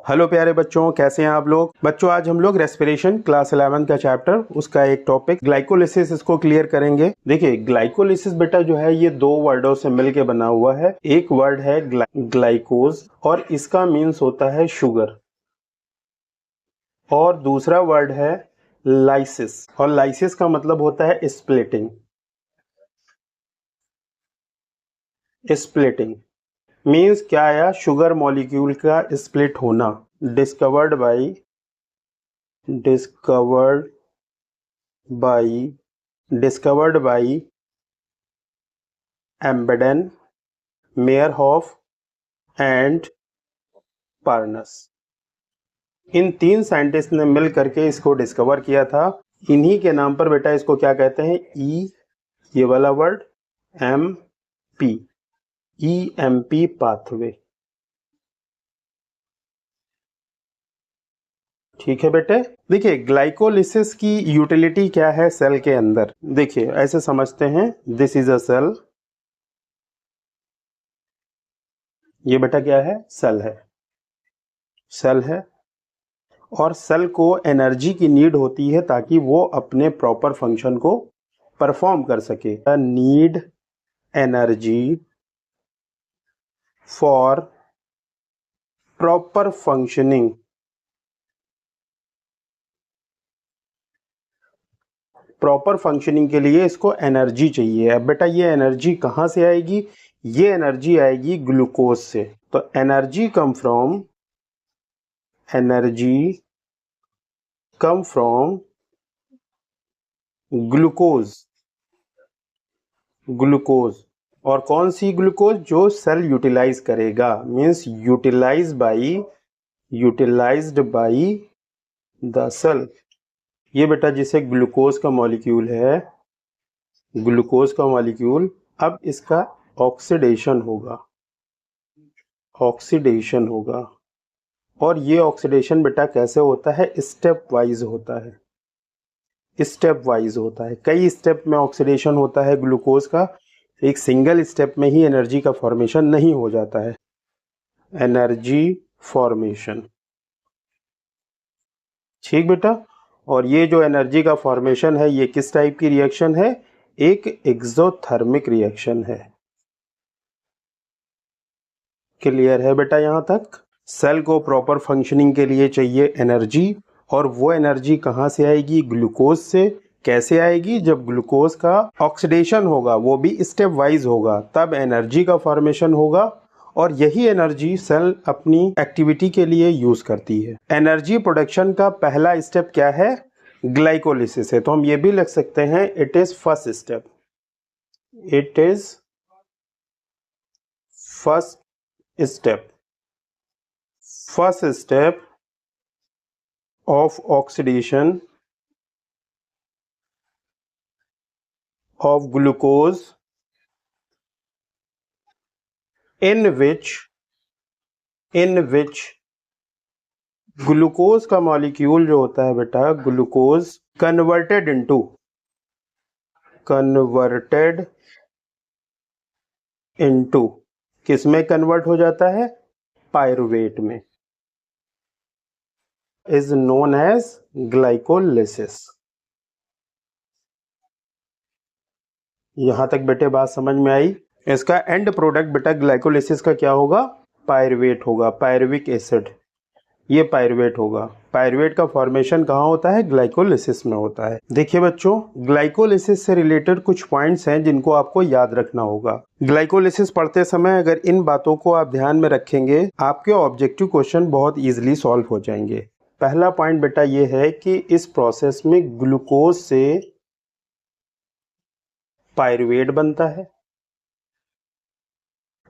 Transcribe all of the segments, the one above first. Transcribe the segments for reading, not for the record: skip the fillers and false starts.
Hello प्यारे बच्चों, कैसे हैं आप लोग। बच्चों आज हम लोग रेस्पिरेशन क्लास 11 का चैप्टर उसका एक टॉपिक ग्लाइकोलिसिस इसको क्लियर करेंगे। देखिए ग्लाइकोलिसिस बेटा जो है ये दो वर्डों से मिलके बना हुआ है। एक वर्ड है ग्लाइकोज और इसका मीन्स होता है शुगर, और दूसरा वर्ड है लाइसिस, और लाइसिस का मतलब होता है स्प्लिटिंग। स्प्लिटिंग मीन्स क्या आया, शुगर मॉलिक्यूल का स्प्लिट होना। Discovered by Embden, Meyerhof and Parnas. इन तीन साइंटिस्ट ने मिल करके इसको डिस्कवर किया था। इन्हीं के नाम पर बेटा इसको क्या कहते हैं, ये वाला वर्ड EMP पाथवे। ठीक है बेटे। देखिए ग्लाइकोलिसिस की यूटिलिटी क्या है सेल के अंदर। देखिए ऐसे समझते हैं, दिस इज अ सेल, ये बेटा क्या है, सेल है, और सेल को एनर्जी की नीड होती है ताकि वो अपने प्रॉपर फंक्शन को परफॉर्म कर सके। Need energy for proper functioning. Proper functioning के लिए इसको एनर्जी चाहिए। अब बेटा ये एनर्जी कहाँ से आएगी, ये एनर्जी आएगी ग्लूकोज से। तो एनर्जी कम फ्रॉम ग्लूकोज। और कौन सी ग्लूकोज, जो सेल यूटिलाइज करेगा, means utilised by the cell. ये बेटा जिसे ग्लूकोज का मॉलिक्यूल है, अब इसका ऑक्सीडेशन होगा। और ये ऑक्सीडेशन बेटा कैसे होता है, स्टेप वाइज होता है। कई स्टेप में ऑक्सीडेशन होता है ग्लूकोज का, एक सिंगल स्टेप में ही एनर्जी का फॉर्मेशन नहीं हो जाता है। एनर्जी फॉर्मेशन, ठीक बेटा। और ये जो एनर्जी का फॉर्मेशन है ये किस टाइप की रिएक्शन है, एक एक्सोथर्मिक रिएक्शन है। क्लियर है बेटा यहां तक। सेल को प्रॉपर फंक्शनिंग के लिए चाहिए एनर्जी, और वो एनर्जी कहां से आएगी, ग्लूकोज से। कैसे आएगी, जब ग्लूकोज का ऑक्सीडेशन होगा, वो भी स्टेप वाइज होगा, तब एनर्जी का फॉर्मेशन होगा, और यही एनर्जी सेल अपनी एक्टिविटी के लिए यूज करती है। एनर्जी प्रोडक्शन का पहला स्टेप क्या है, ग्लाइकोलिसिस है। तो हम ये भी लिख सकते हैं, it is first step of oxidation of glucose, in which glucose का मॉलिक्यूल जो होता है बेटा, ग्लूकोज कन्वर्टेड इनटू किसमें कन्वर्ट हो जाता है, पायरुवेट में, इज नोन एज ग्लाइकोलिसिस। यहां तक बेटे बात समझ में आई। इसका एंड प्रोडक्ट बेटा ग्लाइकोलिसिस का क्या होगा, पायरुवेट होगा, पायरुविक एसिड, ये पायरुवेट होगा। पायरुवेट का फॉर्मेशन कहाँ होता है, ग्लाइकोलिसिस में होता है। देखिए बच्चों, ग्लाइकोलिसिस से रिलेटेड कुछ पॉइंट्स हैं जिनको आपको याद रखना होगा। ग्लाइकोलिसिस पढ़ते समय अगर इन बातों को आप ध्यान में रखेंगे, आपके ऑब्जेक्टिव क्वेश्चन बहुत इजीली सॉल्व हो जाएंगे। पहला पॉइंट बेटा ये है कि इस प्रोसेस में ग्लूकोज से पायरुवेट बनता है,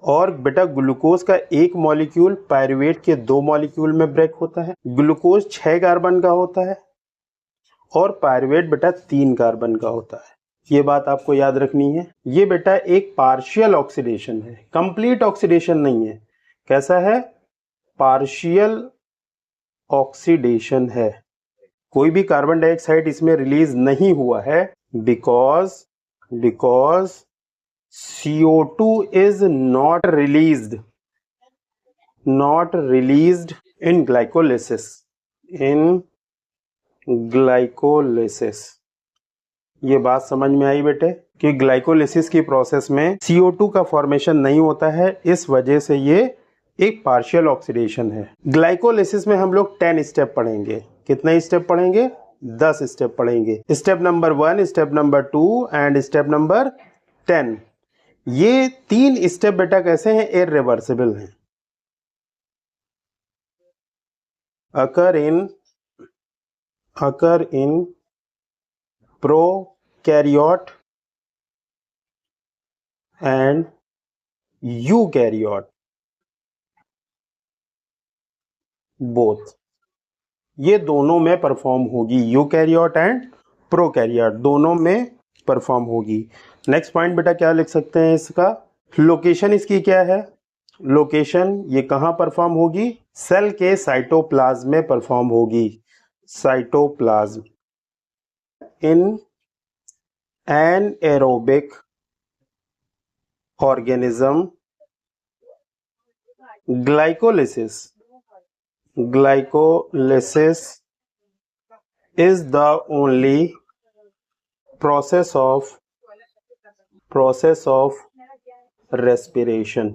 और बेटा ग्लूकोज का एक मॉलिक्यूल पायरुवेट के दो मॉलिक्यूल में ब्रेक होता है। ग्लूकोज 6 कार्बन का होता है और पायरुवेट बेटा 3 कार्बन का होता है। ये बात आपको याद रखनी है। ये बेटा एक पार्शियल ऑक्सीडेशन है, कंप्लीट ऑक्सीडेशन नहीं है। कैसा है, पार्शियल ऑक्सीडेशन है। कोई भी कार्बन डाइऑक्साइड इसमें रिलीज नहीं हुआ है, because CO2 is not released in glycolysis, in glycolysis. ये बात समझ में आई बेटे कि ग्लाइकोलिसिस की प्रोसेस में CO2 का फॉर्मेशन नहीं होता है, इस वजह से ये एक पार्शियल ऑक्सीडेशन है। ग्लाइकोलिसिस में हम लोग 10 स्टेप पढ़ेंगे। कितने स्टेप पढ़ेंगे? 10 स्टेप पढ़ेंगे। Step number 1, step number 2 and step number 10। ये 3 स्टेप बेटा कैसे हैं? इररिवर्सिबल हैं। Occur in prokaryote and eukaryote both. ये दोनों में परफॉर्म होगी, यूकैरियोट एंड प्रोकैरियोट दोनों में परफॉर्म होगी। नेक्स्ट पॉइंट बेटा क्या लिख सकते हैं इसका? लोकेशन इसकी क्या है? लोकेशन ये कहाँ परफॉर्म होगी? सेल के साइटोप्लाज्म में परफॉर्म होगी। Cytoplasm. In anaerobic organism glycolysis is the only process of respiration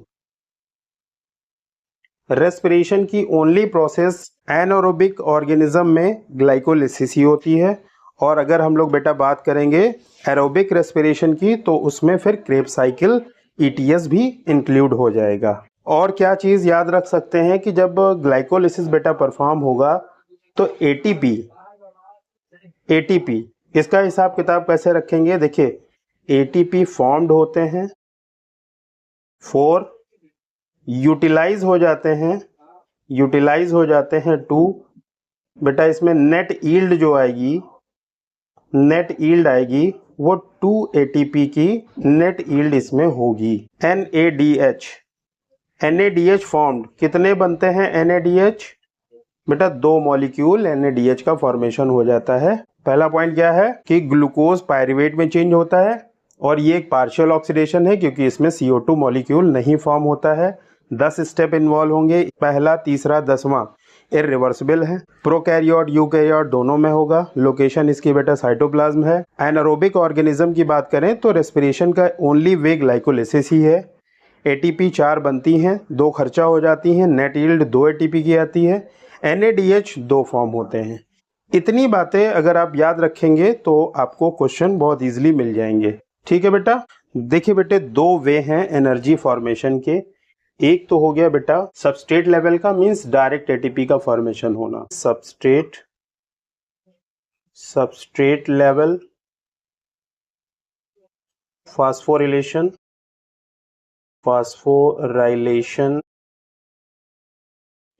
की ओनली प्रोसेस एनारोबिक ऑर्गेनिज्म में ग्लाइकोलिसिस ही होती है। और अगर हम लोग बेटा बात करेंगे एरोबिक रेस्पिरेशन की, तो उसमें फिर क्रेब्स साइकिल ETS भी इंक्लूड हो जाएगा। और क्या चीज याद रख सकते हैं कि जब ग्लाइकोलिसिस बेटा परफॉर्म होगा तो ATP इसका हिसाब किताब कैसे रखेंगे? देखिए ATP फॉर्म्ड होते हैं, 4 यूटिलाइज हो जाते हैं 2। बेटा इसमें नेट ईल्ड आएगी वो 2 ATP की नेट ईल्ड इसमें होगी। NADH formed. कितने बनते हैं NADH? बेटा 2 मॉलिक्यूल NADH का फॉर्मेशन हो जाता है। पहला पॉइंट क्या है कि ग्लूकोज पायरुवेट में चेंज होता है, और ये एक पार्शियल ऑक्सीडेशन है क्योंकि इसमें CO2 मॉलिक्यूल नहीं फॉर्म होता है। 10 स्टेप इन्वॉल्व होंगे, पहला, तीसरा, 10वां इररिवर्सिबल है। प्रोकैरियोट यूकैरियोट दोनों में होगा। लोकेशन इसकी बेटा साइटोप्लाज्म है। एनारोबिक ऑर्गेनिज्म की बात करें तो रेस्पिरेशन का ओनली वे ग्लाइकोलिसिस ही है। ATP 4 बनती हैं, 2 खर्चा हो जाती हैं, नेट यील्ड 2 ATP की आती है। NADH 2 फॉर्म होते हैं। इतनी बातें अगर आप याद रखेंगे तो आपको क्वेश्चन बहुत इजीली मिल जाएंगे। ठीक है बेटा। देखिए बेटे 2 वे हैं एनर्जी फॉर्मेशन के। एक तो हो गया बेटा सबस्ट्रेट लेवल का, मींस डायरेक्ट ATP का फॉर्मेशन होना। सबस्ट्रेट लेवल फास्फोराइलेशन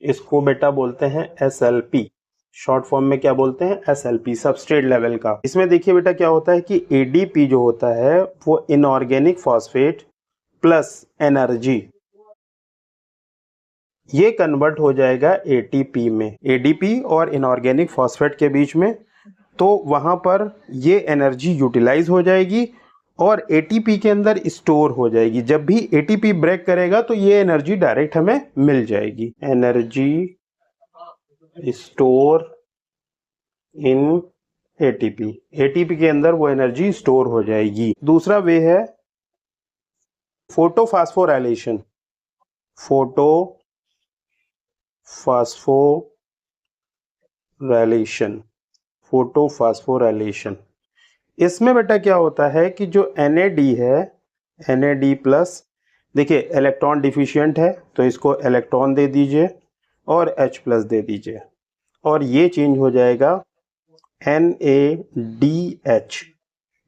इसको बेटा बोलते हैं SLP। शॉर्ट फॉर्म में क्या बोलते हैं? SLP, सबस्ट्रेट लेवल का। इसमें देखिए बेटा क्या होता है कि ADP जो होता है वो इनऑर्गेनिक फॉस्फेट प्लस एनर्जी, ये कन्वर्ट हो जाएगा ATP में। ADP और इनऑर्गेनिक फॉस्फेट के बीच में, तो वहां पर ये एनर्जी यूटिलाइज हो जाएगी और ATP के अंदर स्टोर हो जाएगी। जब भी ATP ब्रेक करेगा तो ये एनर्जी डायरेक्ट हमें मिल जाएगी। एनर्जी स्टोर इन ATP के अंदर वो एनर्जी स्टोर हो जाएगी। दूसरा वे है फोटोफास्फोराइलेशन। फोटोफास्फोराइलेशन इसमें बेटा क्या होता है कि जो NAD है, NAD प्लस, देखिए इलेक्ट्रॉन डिफिशिएंट है तो इसको इलेक्ट्रॉन दे दीजिए और H प्लस दे दीजिए, और ये चेंज हो जाएगा NADH।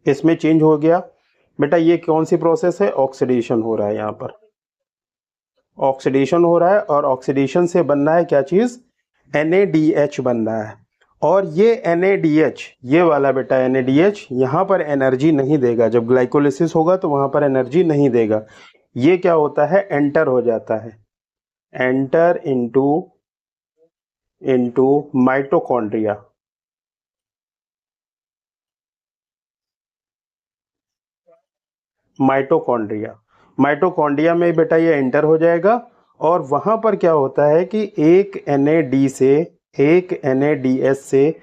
इसमें चेंज हो गया। बेटा ये कौन सी प्रोसेस है? ऑक्सीडेशन हो रहा है। यहाँ पर ऑक्सीडेशन हो रहा है और ऑक्सीडेशन से बन रहा है क्या चीज? NADH बन रहा है। और ये NADH, ये वाला बेटा NADH यहाँ पर एनर्जी नहीं देगा। जब ग्लाइकोलिसिस होगा तो वहां पर एनर्जी नहीं देगा। ये क्या होता है? एंटर हो जाता है, एंटर इनटू माइटोकॉन्ड्रिया। माइटोकॉन्ड्रिया में बेटा ये एंटर हो जाएगा और वहाँ पर क्या होता है कि एक NAD से एक NADH से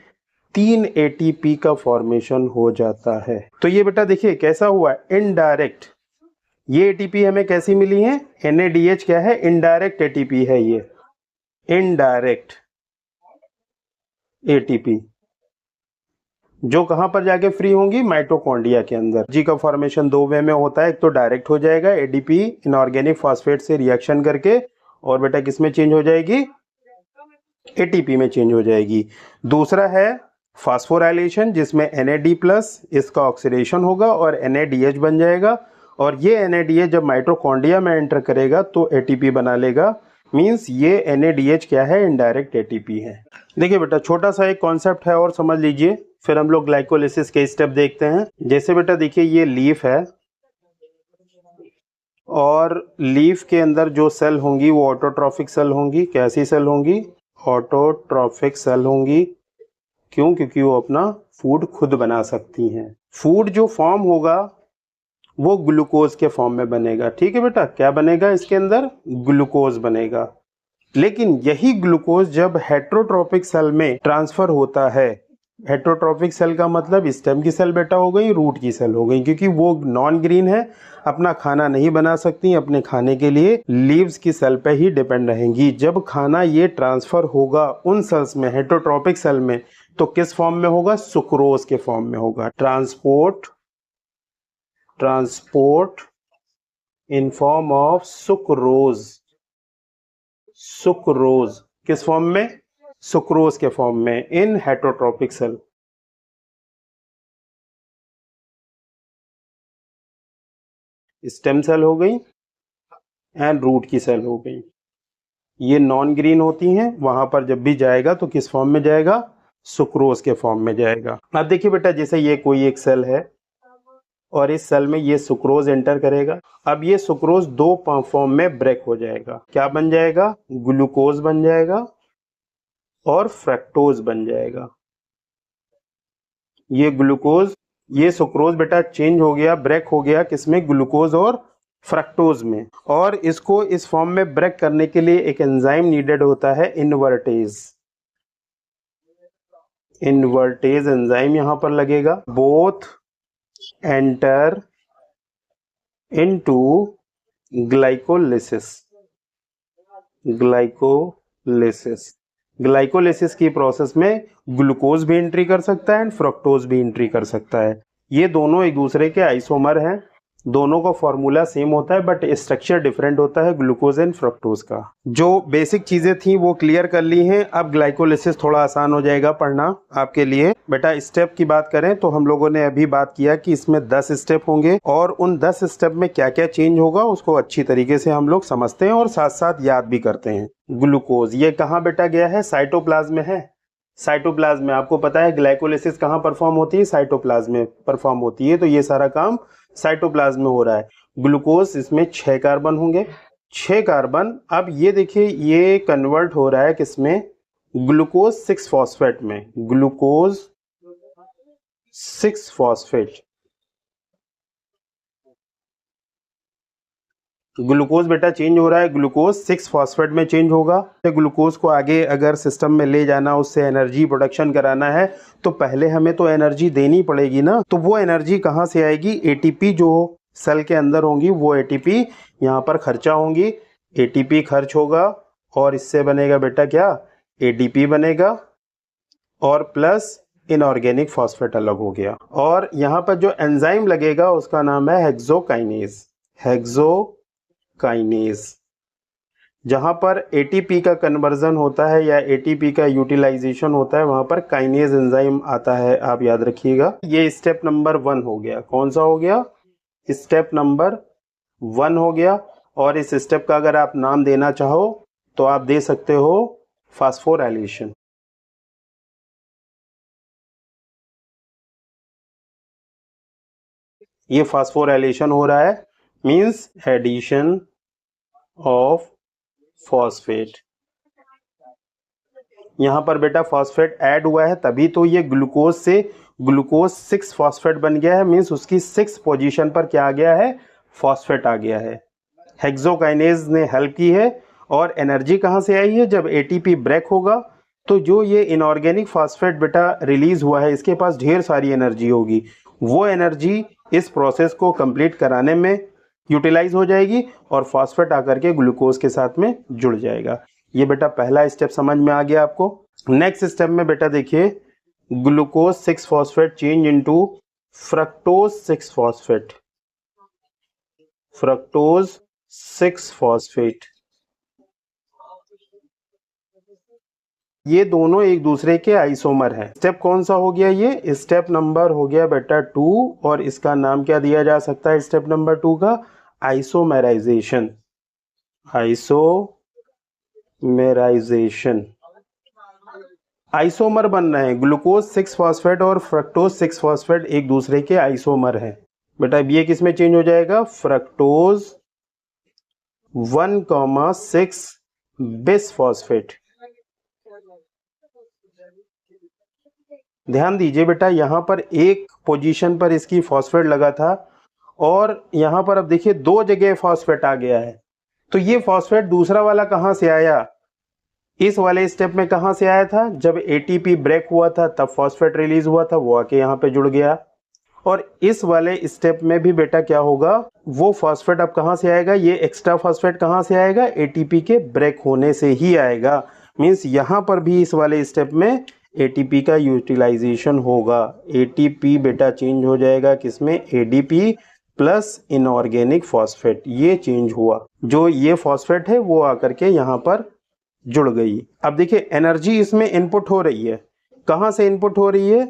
3 ATP का फॉर्मेशन हो जाता है। तो ये बेटा देखिए कैसा हुआ, इनडायरेक्ट। ये ATP हमें कैसी मिली है, NADH क्या है, इनडायरेक्ट ATP है, ये इनडायरेक्ट ATP जो कहां पर जाके फ्री होंगी, माइटोकॉन्ड्रिया के अंदर। जी का फॉर्मेशन दो वे में होता है, एक तो डायरेक्ट हो जाएगा ADP इनऑर्गेनिक फॉस्फेट से रिएक्शन करके, और बेटा किस में चेंज हो जाएगी, ATP में चेंज हो जाएगी। दूसरा है फास्फोराइलेशन जिसमें NAD प्लस इसका ऑक्सीडेशन होगा और NADH बन जाएगा, और ये NADH जब माइटोकॉन्ड्रिया में एंटर करेगा तो ATP बना लेगा। मींस ये NADH क्या है, इनडायरेक्ट ATP है। देखिए बेटा छोटा सा एक कॉन्सेप्ट है और समझ लीजिए, फिर हम लोग ग्लाइकोलिसिस के स्टेप देखते हैं। जैसे बेटा देखिए ये लीफ है, और लीफ के अंदर जो सेल होंगी वो ऑटोट्रॉफिक सेल होंगी। कैसी सेल होंगी, ऑटोट्रॉफिक सेल होंगी। क्यों, क्योंकि वो अपना फूड खुद बना सकती हैं। फूड जो फॉर्म होगा वो ग्लूकोज के फॉर्म में बनेगा। ठीक है बेटा, क्या बनेगा इसके अंदर, ग्लूकोज बनेगा। लेकिन यही ग्लूकोज जब हेट्रोट्रॉपिक सेल में ट्रांसफर होता है, हेट्रोट्रॉपिक सेल का मतलब स्टेम की सेल बेटा हो गई, रूट की सेल हो गई, क्योंकि वो नॉन ग्रीन है, अपना खाना नहीं बना सकती, अपने खाने के लिए लीव्स की सेल पे ही डिपेंड रहेंगी। जब खाना ये ट्रांसफर होगा उन सेल्स में, हेट्रोट्रॉपिक सेल में, तो किस फॉर्म में होगा, सुक्रोज के फॉर्म में होगा। Transport in form of sucrose. Sucrose किस फॉर्म में, सुक्रोज के फॉर्म में इन हेट्रोट्रॉपिक सेल। स्टेम सेल हो गई एंड रूट की सेल हो गई। ये नॉन ग्रीन होती हैं, वहां पर जब भी जाएगा तो किस फॉर्म में जाएगा, सुक्रोज के फॉर्म में जाएगा। अब देखिए बेटा जैसे ये कोई एक सेल है और इस सेल में ये सुक्रोज एंटर करेगा। अब ये सुक्रोज दो फॉर्म में ब्रेक हो जाएगा। क्या बन जाएगा, ग्लूकोज बन जाएगा और फ्रक्टोज बन जाएगा। ये ग्लूकोज, ये सुक्रोज बेटा चेंज हो गया, ब्रेक हो गया किसमें, ग्लूकोज और फ्रक्टोज में। और इसको इस फॉर्म में ब्रेक करने के लिए एक एंजाइम नीडेड होता है, इन्वर्टेज। इन्वर्टेज एंजाइम यहां पर लगेगा। Both enter into glycolysis. Glycolysis की प्रोसेस में ग्लूकोज भी एंट्री कर सकता है एंड फ्रक्टोज भी एंट्री कर सकता है। ये दोनों एक दूसरे के आइसोमर हैं, दोनों का फॉर्मूला सेम होता है बट स्ट्रक्चर डिफरेंट होता है ग्लूकोज एंड फ्रक्टोज का। जो बेसिक चीजें थी वो क्लियर कर ली हैं। अब ग्लाइकोलिसिस थोड़ा आसान हो जाएगा पढ़ना आपके लिए। बेटा स्टेप की बात करें तो हम लोगों ने अभी बात किया कि इसमें 10 स्टेप होंगे, और उन 10 स्टेप में क्या क्या चेंज होगा उसको अच्छी तरीके से हम लोग समझते हैं और साथ साथ याद भी करते हैं। ग्लूकोज ये कहाँ बेटा गया है, साइटोप्लाज्म में है। साइटोप्लाज्म में आपको पता है ग्लाइकोलिसिस कहाँ परफॉर्म होती है, साइटोप्लाज्म में परफॉर्म होती है। तो ये सारा काम साइटोप्लाज्म में हो रहा है। ग्लूकोज इसमें 6 कार्बन होंगे, 6 कार्बन। अब ये देखिए ये कन्वर्ट हो रहा है किसमें, ग्लूकोज 6 फॉस्फेट में। ग्लूकोज 6 फॉस्फेट, ग्लूकोज बेटा चेंज हो रहा है, ग्लूकोज 6 फॉस्फेट में चेंज होगा। ग्लूकोज को आगे अगर सिस्टम में ले जाना, उससे एनर्जी प्रोडक्शन कराना है तो पहले हमें तो एनर्जी देनी पड़ेगी ना। तो वो एनर्जी कहाँ से आएगी, एटीपी जो सेल के अंदर होंगी वो एटीपी यहाँ पर खर्चा होंगी। एटीपी खर्च होगा और इससे बनेगा बेटा क्या, एडीपी बनेगा, और प्लस इनऑर्गेनिक फॉस्फेट अलग हो गया। और यहाँ पर जो एंजाइम लगेगा उसका नाम है हेक्सोकाइनेज। हेक्सोकाइनेज, जहां पर एटीपी का कन्वर्जन होता है या एटीपी का यूटिलाइजेशन होता है वहां पर काइनेज एंजाइम आता है, आप याद रखिएगा। ये स्टेप नंबर 1 हो गया। कौन सा हो गया, स्टेप नंबर 1 हो गया। और इस स्टेप का अगर आप नाम देना चाहो तो आप दे सकते हो फास्फोराइलेशन। ये फास्फोराइलेशन हो रहा है, मींस एडिशन ऑफ फॉस्फेट। यहां पर बेटा फॉस्फेट ऐड हुआ है तभी तो ये ग्लूकोज से ग्लूकोज 6 फॉस्फेट बन गया है, मींस उसकी 6 पोजीशन पर क्या आ गया है, फॉस्फेट आ गया है। हेक्सोकाइनेज ने हेल्प की है और एनर्जी कहाँ से आई है? जब एटीपी ब्रेक होगा तो जो ये इनऑर्गेनिक फॉस्फेट बेटा रिलीज हुआ है, इसके पास ढेर सारी एनर्जी होगी। वो एनर्जी इस प्रोसेस को कंप्लीट कराने में यूटिलाइज हो जाएगी और फॉस्फेट आकर के ग्लूकोज के साथ में जुड़ जाएगा। ये बेटा पहला स्टेप समझ में आ गया आपको। नेक्स्ट स्टेप में बेटा देखिए, glucose 6 phosphate change into fructose 6 phosphate. Fructose 6 phosphate, ये दोनों एक दूसरे के आइसोमर हैं। स्टेप कौन सा हो गया? ये स्टेप नंबर हो गया बेटा 2 और इसका नाम क्या दिया जा सकता है स्टेप नंबर 2 का? आइसोमेराइजेशन। आइसोमेराइजेशन, आइसोमर बन रहे हैं। ग्लूकोज 6 फॉस्फेट और फ्रक्टोज 6 फॉस्फेट एक दूसरे के आइसोमर हैं। बेटा ये किस में चेंज हो जाएगा? Fructose 1,6 bis phosphate. ध्यान दीजिए बेटा, यहां पर एक पोजीशन पर इसकी फॉस्फेट लगा था और यहां पर अब देखिए 2 जगह फॉस्फेट आ गया है। तो ये फॉस्फेट दूसरा वाला कहां से आया? इस वाले स्टेप में कहां से आया था? जब एटीपी ब्रेक हुआ था तब फॉस्फेट रिलीज हुआ था, वो आके यहाँ पे जुड़ गया। और इस वाले स्टेप में भी बेटा क्या होगा? वो फॉस्फेट अब कहां से आएगा? ये एक्स्ट्रा फॉस्फेट कहां से आएगा? एटीपी के ब्रेक होने से ही आएगा। मीन्स यहां पर भी इस वाले स्टेप में एटीपी का यूटिलाइजेशन होगा। एटीपी बेटा चेंज हो जाएगा किसमें? एडीपी प्लस इनऑर्गेनिक फॉस्फेट, ये चेंज हुआ। जो ये फॉस्फेट है वो आकर के यहाँ पर जुड़ गई। अब देखिए एनर्जी इसमें इनपुट हो रही है। कहाँ से इनपुट हो रही है?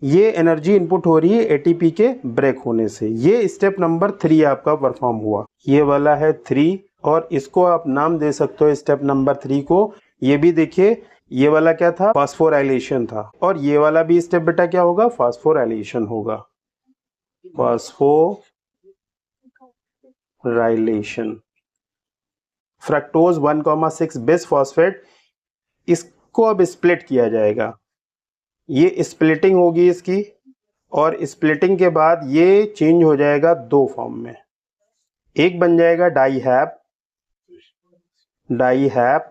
ये एनर्जी इनपुट हो रही है एटीपी के ब्रेक होने से। ये स्टेप नंबर 3 आपका परफॉर्म हुआ। ये वाला है 3 और इसको आप नाम दे सकते हो स्टेप नंबर 3 को। ये भी देखिए, ये वाला क्या था? फास्फोराइलेशन था। और ये वाला भी स्टेप बेटा क्या होगा? फास्फोराइलेशन होगा। फास्फोराइलेशन। फ्रक्टोज 1,6 बिस फॉस्फेट, इसको अब स्प्लिट किया जाएगा। ये स्प्लिटिंग होगी इसकी और स्प्लिटिंग के बाद ये चेंज हो जाएगा 2 फॉर्म में। एक बन जाएगा डाईहैप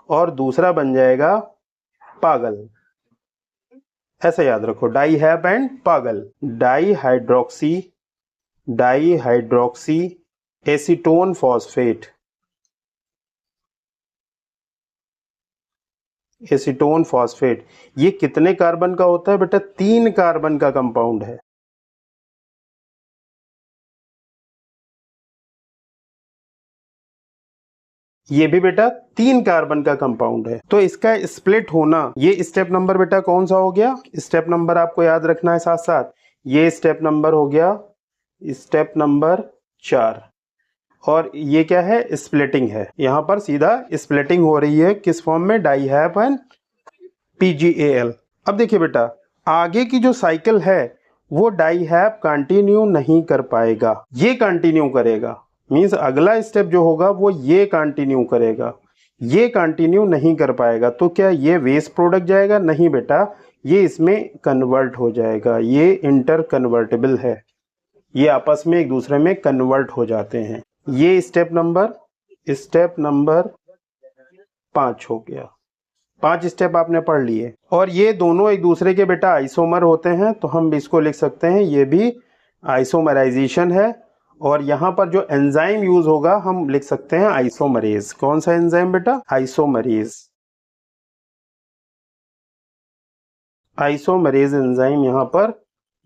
और दूसरा बन जाएगा पागल। ऐसे याद रखो, डाईहैप एंड पागल। Dihydroxy acetone phosphate. Acetone phosphate ये कितने कार्बन का होता है बेटा? 3 कार्बन का कंपाउंड है। ये भी बेटा 3 कार्बन का कंपाउंड है। तो इसका स्प्लिट होना, ये स्टेप नंबर बेटा कौन सा हो गया? स्टेप नंबर आपको याद रखना है साथ साथ। ये स्टेप नंबर हो गया स्टेप नंबर 4 और ये क्या है? स्प्लिटिंग है। यहां पर सीधा स्प्लिटिंग हो रही है किस फॉर्म में? डाईहैप एंड PgAl। अब देखिए बेटा, आगे की जो साइकिल है वो डाईहैप कंटिन्यू नहीं कर पाएगा, ये कंटिन्यू करेगा। मींस अगला स्टेप जो होगा वो ये कंटिन्यू करेगा, ये कंटिन्यू नहीं कर पाएगा। तो क्या ये वेस्ट प्रोडक्ट जाएगा? नहीं बेटा, ये इसमें कन्वर्ट हो जाएगा। ये इंटर कन्वर्टेबल है, ये आपस में एक दूसरे में कन्वर्ट हो जाते हैं। ये स्टेप नंबर 5 हो गया। 5 स्टेप आपने पढ़ लिए और ये दोनों एक दूसरे के बेटा आइसोमर होते हैं, तो हम इसको लिख सकते हैं ये भी आइसोमराइजेशन है। और यहाँ पर जो एंजाइम यूज होगा हम लिख सकते हैं आइसोमरेज। कौन सा एंजाइम बेटा? आइसोमरेज। आइसोमरेज एंजाइम यहाँ पर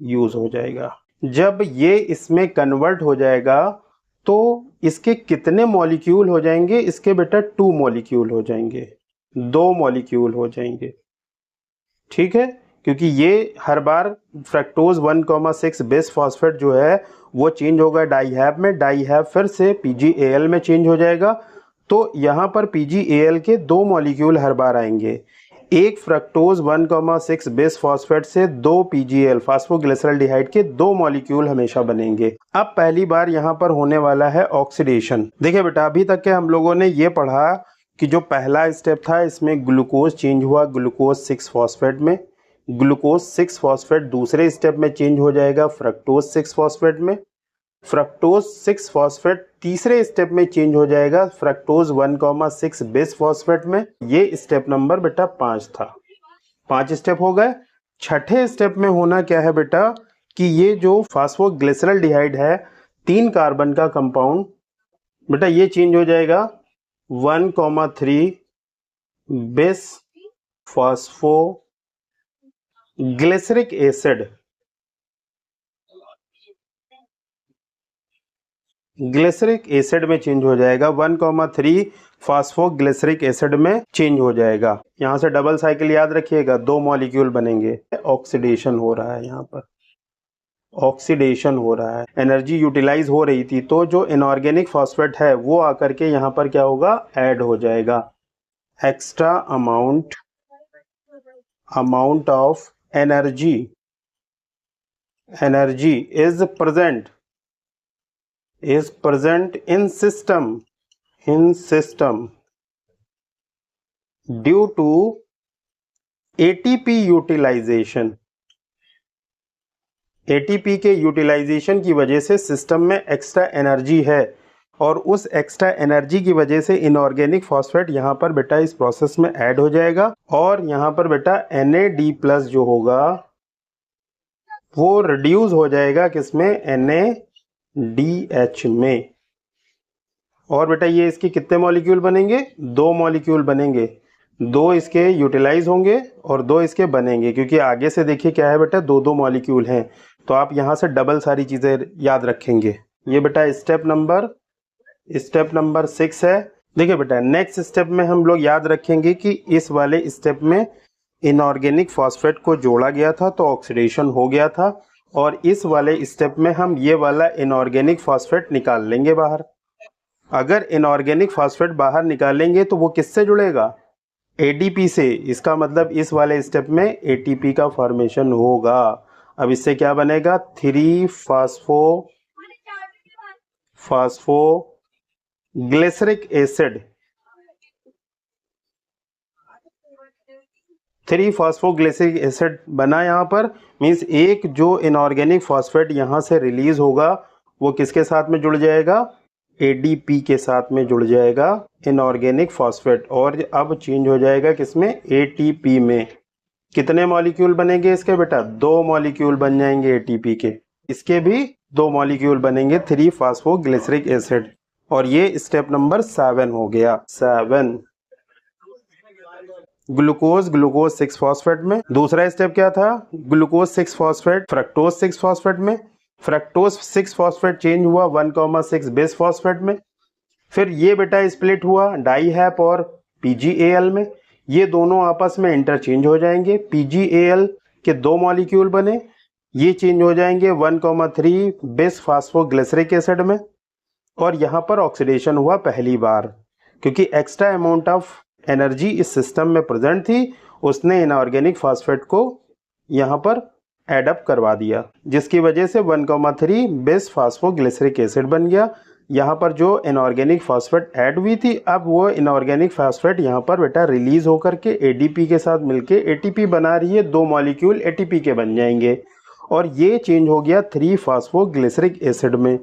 यूज हो जाएगा। जब ये इसमें कन्वर्ट हो जाएगा तो इसके कितने मॉलिक्यूल हो जाएंगे? इसके बेटा 2 मॉलिक्यूल हो जाएंगे, 2 मॉलिक्यूल हो जाएंगे। ठीक है, क्योंकि ये हर बार फ्रक्टोज 1,6 बिस फॉस्फेट जो है वो चेंज होगा डाईहैप में, डाईहैप फिर से PgAl में चेंज हो जाएगा। तो यहाँ पर PgAl के 2 मॉलिक्यूल हर बार आएंगे। एक फ्रक्टोज 1,6 बिस फॉस्फेट से 2 PgAl फास्फोग्लिसरॉल्डिहाइड के 2 मॉलिक्यूल हमेशा बनेंगे। अब पहली बार यहाँ पर होने वाला है ऑक्सीडेशन। देखिए बेटा, अभी तक के हम लोगों ने ये पढ़ा कि जो पहला स्टेप था इसमें ग्लूकोज चेंज हुआ ग्लूकोज 6 फॉस्फेट में। ग्लूकोज 6 फॉस्फेट दूसरे स्टेप में चेंज हो जाएगा फ्रक्टोज 6 फॉस्फेट में। फ्रक्टोज 6 फॉस्फेट तीसरे स्टेप में चेंज हो जाएगा फ्रक्टोज 1,6 बेस फॉस्फेट में। ये स्टेप नंबर बेटा 5 था। 5 स्टेप हो गए। छठे स्टेप में होना क्या है बेटा कि ये जो फास्फोग्लिसरल्डिहाइड है 3 कार्बन का कंपाउंड बेटा ये चेंज हो जाएगा 1,3 base phosphoglyceric acid. Glyceric acid में चेंज हो जाएगा 1,3 फास्फोग्लिसरिक एसिड में चेंज हो जाएगा। यहां से डबल साइकिल याद रखिएगा, 2 मॉलिक्यूल बनेंगे। ऑक्सीडेशन हो रहा है, यहां पर ऑक्सीडेशन हो रहा है, एनर्जी यूटिलाइज हो रही थी, तो जो इनऑर्गेनिक फॉस्फेट है वो आकर के यहाँ पर क्या होगा, ऐड हो जाएगा। Extra amount of energy is present in system due to ATP utilisation. ATP के यूटिलाइजेशन की वजह से सिस्टम में एक्स्ट्रा एनर्जी है और उस एक्स्ट्रा एनर्जी की वजह से इनऑर्गेनिक फॉस्फेट यहाँ पर बेटा इस प्रोसेस में ऐड हो जाएगा और यहाँ पर बेटा Na+ जो होगा वो रिड्यूस हो जाएगा किसमें, NaDH में। और बेटा ये इसके कितने मॉलिक्यूल बनेंगे, 2 मॉलिक्यूल बनेंगे। 2 इसके यूटिलाइज होंगे और 2 इसके बनेंगे, क्योंकि आगे से देखिए क्या है बेटा, 2 मॉलिक्यूल हैं, तो आप यहाँ से डबल सारी चीजें याद रखेंगे। ये बेटा स्टेप नंबर 6 है। देखिए बेटा नेक्स्ट स्टेप में हम लोग याद रखेंगे कि इस वाले स्टेप में इनऑर्गेनिक फॉस्फेट को जोड़ा गया था तो ऑक्सीडेशन हो गया था, और इस वाले स्टेप में हम ये वाला इनऑर्गेनिक फॉस्फेट निकाल लेंगे बाहर। अगर इनऑर्गेनिक फॉस्फेट बाहर निकालेंगे तो वो किससे जुड़ेगा, एटीपी से। इसका मतलब इस वाले स्टेप में एटीपी का फॉर्मेशन होगा। अब इससे क्या बनेगा, 3 फास्फोग्लिसरिक एसिड। 3 फास्फोग्लिसरिक एसिड बना यहाँ पर, मीन्स एक जो इनऑर्गेनिक फॉस्फेट यहाँ से रिलीज होगा वो किसके साथ में जुड़ जाएगा, एडीपी के साथ में जुड़ जाएगा इनऑर्गेनिक फॉस्फेट, और अब चेंज हो जाएगा किसमें, एटीपी में। कितने मॉलिक्यूल बनेंगे इसके बेटा, 2 मॉलिक्यूल बन जाएंगे एटीपी के। इसके भी 2 मॉलिक्यूल बनेंगे 3 फास्फोग्लिसरिक एसिड, और ये स्टेप नंबर 7 हो गया। 7 ग्लूकोज 6 फॉस्फेट में। दूसरा स्टेप क्या था, ग्लूकोज 6 फॉस्फेट फ्रक्टोज 6 फॉस्फेट में। फ्रक्टोज 6 फॉस्फेट चेंज हुआ 1,6 बेस फॉस्फेट में। फिर ये बेटा स्प्लिट हुआ डाईहैप और PgAl में। ये दोनों आपस में इंटरचेंज हो जाएंगे। PgAl के 2 मॉलिक्यूल बने, ये चेंज हो जाएंगे 1,3 बेस फास्फोग्लिसरिक एसिड में। और यहाँ पर ऑक्सीडेशन हुआ पहली बार, क्योंकि एक्स्ट्रा अमाउंट ऑफ एनर्जी इस सिस्टम में प्रेजेंट थी, उसने इनऑर्गेनिक फॉस्फेट को यहाँ पर एडअप करवा दिया, जिसकी वजह से 1,3 बेस फास्फोग्लिसरिक एसिड बन गया। यहाँ पर जो इनऑर्गेनिक फॉस्फेट ऐड हुई थी, अब वो इनऑर्गेनिक फॉस्फेट यहाँ पर बेटा रिलीज होकर के एडीपी के साथ मिलके एटीपी बना रही है, 2 मॉलिक्यूल एटीपी के बन जाएंगे, और ये चेंज हो गया 3 फास्फोग्लिसरिक एसिड में।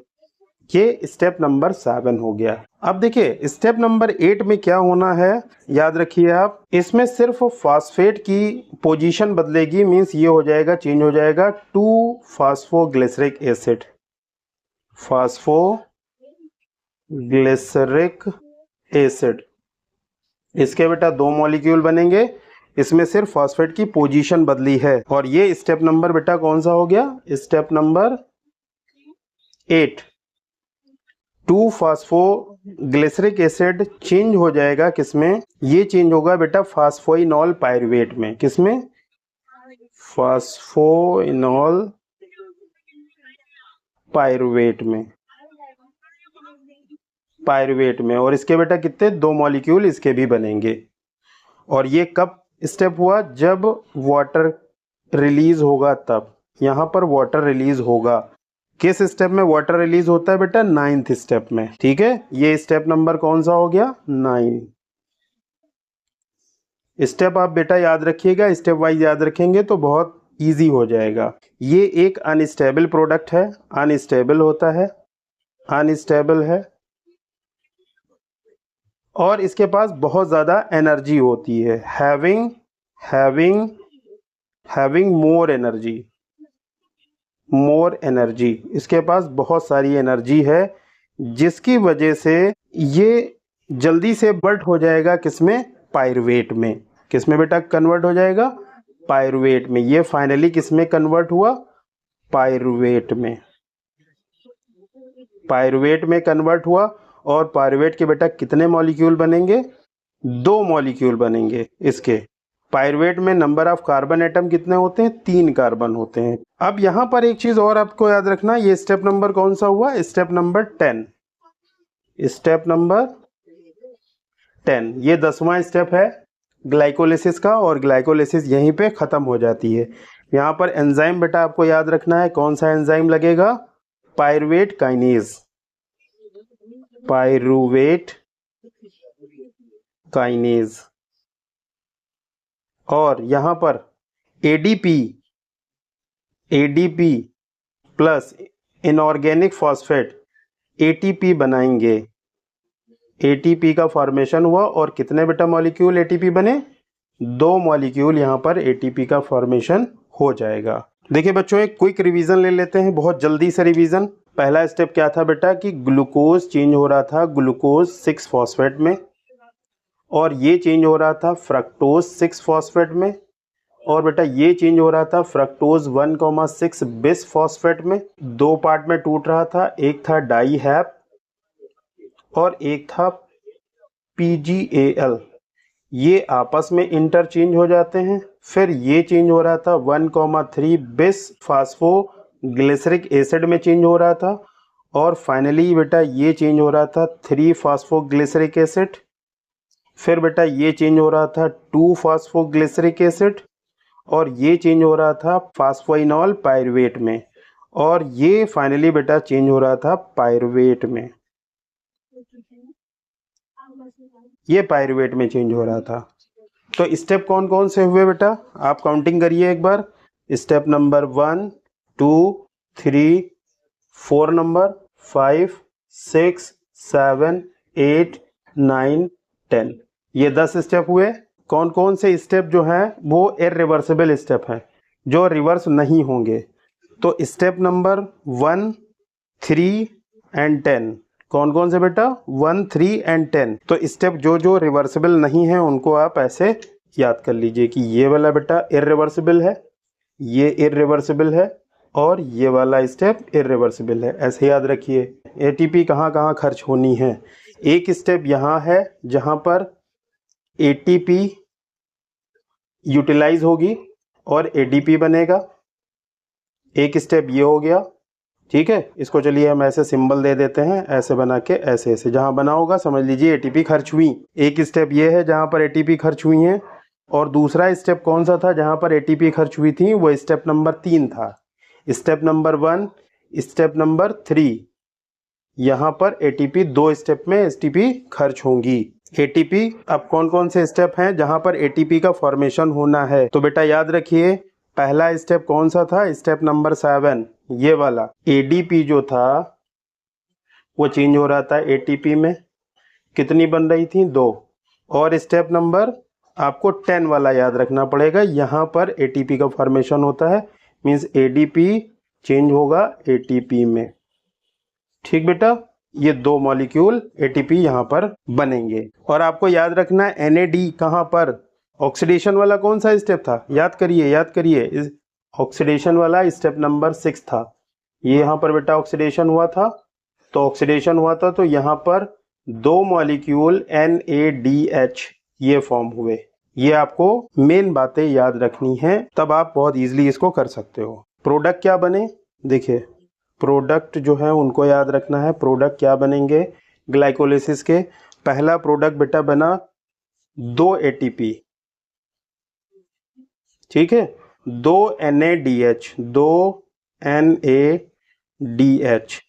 ये स्टेप नंबर 7 हो गया। अब देखिए स्टेप नंबर 8 में क्या होना है, याद रखिए आप, इसमें सिर्फ फॉस्फेट की पोजीशन बदलेगी, मींस ये हो जाएगा, चेंज हो जाएगा 2 फास्फोग्लिसरिक एसिड। फास्फोग्लिसरिक एसिड, इसके बेटा 2 मॉलिक्यूल बनेंगे, इसमें सिर्फ फॉस्फेट की पोजीशन बदली है, और ये स्टेप नंबर बेटा कौन सा हो गया, step number 8। 2 phosphoglyceric acid change हो जाएगा किसमें, ये चेंज होगा बेटा फास्फोइनॉल पायरुवेट में। किसमें, फास्फोइनॉल पायरुवेट में। और इसके बेटा कितने, 2 मॉलिक्यूल इसके भी बनेंगे। और ये कब स्टेप हुआ, जब वाटर रिलीज होगा तब। यहाँ पर वाटर रिलीज होगा, किस स्टेप में वाटर रिलीज होता है बेटा, 9th स्टेप में। ठीक है, ये स्टेप नंबर कौन सा हो गया, 9। स्टेप आप बेटा याद रखिएगा, स्टेप वाइज याद रखेंगे तो बहुत इजी हो जाएगा। ये एक अनस्टेबल प्रोडक्ट है, अनस्टेबल होता है, अनस्टेबल है और इसके पास बहुत ज़्यादा एनर्जी होती है, having having having more energy, इसके पास बहुत सारी एनर्जी है जिसकी वजह से ये जल्दी से कन्वर्ट हो जाएगा किसमें, पायरुवेट में। किसमें बेटा कन्वर्ट हो जाएगा, पायरुवेट में। ये फाइनली किसमें कन्वर्ट हुआ, पायरुवेट में। पायरुवेट में कन्वर्ट हुआ और पायरुवेट के बेटा कितने मॉलिक्यूल बनेंगे, 2 मॉलिक्यूल बनेंगे इसके। पायरुवेट में नंबर ऑफ कार्बन एटम कितने होते हैं, 3 कार्बन होते हैं। अब यहां पर एक चीज और आपको याद रखना, ये स्टेप नंबर कौन सा हुआ, स्टेप नंबर 10। स्टेप नंबर 10 ये 10वां स्टेप है ग्लाइकोलिसिस का, और ग्लाइकोलिसिस यहीं पे खत्म हो जाती है। यहां पर एंजाइम बेटा आपको याद रखना है, कौन सा एंजाइम लगेगा, पायरुवेट काइनेज, पायरुवेट काइनेज। और यहां पर ADP plus inorganic phosphate ATP बनाएंगे। एटीपी का फॉर्मेशन हुआ और कितने बेटा मॉलिक्यूल एटीपी बने, 2 मॉलिक्यूल यहां पर एटीपी का फॉर्मेशन हो जाएगा। देखिए बच्चों एक क्विक रिवीजन ले लेते हैं, बहुत जल्दी से रिवीजन। पहला स्टेप क्या था बेटा कि ग्लूकोज चेंज हो रहा था ग्लूकोज 6 फॉस्फेट में, और ये चेंज हो रहा था फ्रक्टोज 6 फॉस्फेट में, और बेटा ये चेंज हो रहा था फ्रक्टोज 1,6 बिस फॉस्फेट में। 2 पार्ट में टूट रहा था, एक था डाई हैप और एक था PGAL। ये आपस में इंटरचेंज हो जाते हैं। फिर ये चेंज हो रहा था 1,3 बिस फास्फोग्लिसरिक एसिड में चेंज हो रहा था, और फाइनली बेटा ये चेंज हो रहा था 3 फास्फोग्लिसरिक एसिड। फिर बेटा ये चेंज हो रहा था 2 फास्फोग्लिसरिक एसिड, और ये चेंज हो रहा था फास्फोइनॉल पायरुवेट में, और ये फाइनली बेटा चेंज हो रहा था पायरुवेट में। ये पायरुवेट में चेंज हो रहा था। तो स्टेप कौन कौन से हुए बेटा, आप काउंटिंग करिए एक बार। स्टेप नंबर 1 2 3 4 नंबर 5 6 7 8 9 10, ये 10 स्टेप हुए। कौन कौन से स्टेप जो हैं वो इरिवर्सिबल स्टेप हैं, जो रिवर्स नहीं होंगे। तो स्टेप नंबर 1 3 एंड 10 कौन कौन से बेटा, 1 3 एंड 10। तो स्टेप जो जो रिवर्सिबल नहीं है उनको आप ऐसे याद कर लीजिए कि ये वाला बेटा इरिवर्सिबल है, ये इरिवर्सिबल है, और ये वाला स्टेप इरिवर्सिबल है। ऐसे याद रखिए। एटीपी कहाँ कहाँ खर्च होनी है, एक स्टेप यहाँ है जहाँ पर एटीपी यूटिलाइज होगी और एडीपी बनेगा। एक स्टेप ये हो गया, ठीक है। इसको चलिए हम ऐसे सिंबल दे देते हैं, ऐसे बना के ऐसे ऐसे जहां बना होगा समझ लीजिए एटीपी खर्च हुई। एक स्टेप ये है जहां पर एटीपी खर्च हुई है, और दूसरा स्टेप कौन सा था जहां पर एटीपी खर्च हुई थी, वो स्टेप नंबर 3 था। स्टेप नंबर 1 स्टेप नंबर 3, यहां पर एटीपी 2 स्टेप में एटीपी खर्च होंगी। एटीपी अब कौन कौन से स्टेप हैं जहां पर एटीपी का फॉर्मेशन होना है, तो बेटा याद रखिए पहला स्टेप कौन सा था, स्टेप नंबर 7, ये वाला एडीपी जो था वो चेंज हो रहा था एटीपी में। कितनी बन रही थी, 2। और स्टेप नंबर आपको 10 वाला याद रखना पड़ेगा, यहां पर एटीपी का फॉर्मेशन होता है, मींस एडीपी चेंज होगा एटीपी में। ठीक बेटा, ये 2 मॉलिक्यूल एटीपी यहां पर बनेंगे। और आपको याद रखना है एनएडी कहां पर, ऑक्सीडेशन वाला कौन सा स्टेप था, याद करिए। ऑक्सीडेशन वाला स्टेप नंबर 6 था। ये यहाँ पर बेटा ऑक्सीडेशन हुआ था, तो यहाँ पर 2 मॉलिक्यूल NADH ये फॉर्म हुए। ये आपको मेन बातें याद रखनी है, तब आप बहुत इजीली इसको कर सकते हो। प्रोडक्ट क्या बने, देखिए प्रोडक्ट जो है उनको याद रखना है। प्रोडक्ट क्या बनेंगे ग्लाइकोलिसिस के, पहला प्रोडक्ट बेटा बना 2 ATP, ठीक है, 2 NADH, 2 NADH,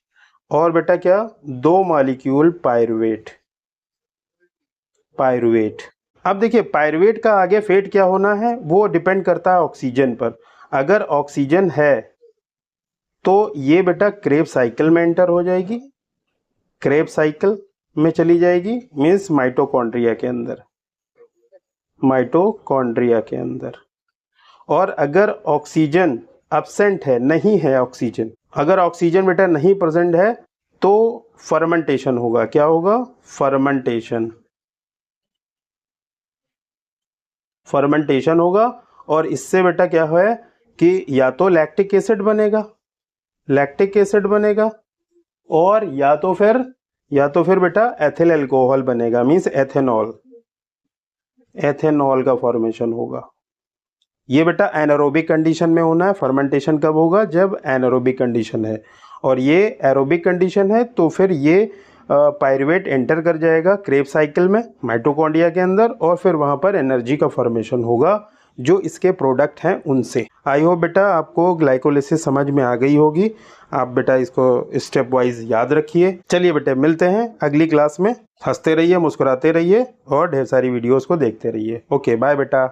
और बेटा क्या 2 मॉलिक्यूल पायरुवेट। अब देखिए पायरुवेट का आगे फेट क्या होना है वो डिपेंड करता है ऑक्सीजन पर। अगर ऑक्सीजन है तो ये बेटा क्रेब साइकिल में एंटर हो जाएगी, क्रेब साइकिल में चली जाएगी, मीन्स माइटोकॉन्ड्रिया के अंदर, माइटोकॉन्ड्रिया के अंदर। और अगर ऑक्सीजन एब्सेंट है, नहीं है ऑक्सीजन, अगर ऑक्सीजन बेटा नहीं प्रेजेंट है तो फर्मेंटेशन होगा। क्या होगा? फर्मेंटेशन, फर्मेंटेशन होगा। और इससे बेटा क्या है कि या तो लैक्टिक एसिड बनेगा, लैक्टिक एसिड बनेगा, और या तो फिर बेटा एथिल अल्कोहल बनेगा, मीन्स एथेनॉल, एथेनॉल का फॉर्मेशन होगा। ये बेटा एनारोबिक कंडीशन में होना है। फर्मेंटेशन कब होगा? जब एनारोबिक कंडीशन है। और ये एरोबिक कंडीशन है तो फिर ये पायरुवेट एंटर कर जाएगा क्रेब साइकिल में, माइटोकॉन्ड्रिया के अंदर, और फिर वहाँ पर एनर्जी का फॉर्मेशन होगा जो इसके प्रोडक्ट हैं उनसे। आई होप बेटा आपको ग्लाइकोलिसिस समझ में आ गई होगी। आप बेटा इसको स्टेप वाइज याद रखिए। चलिए बेटे मिलते हैं अगली क्लास में। हंसते रहिए, मुस्कुराते रहिए और ढेर सारी वीडियोस को देखते रहिए। ओके बाय बेटा।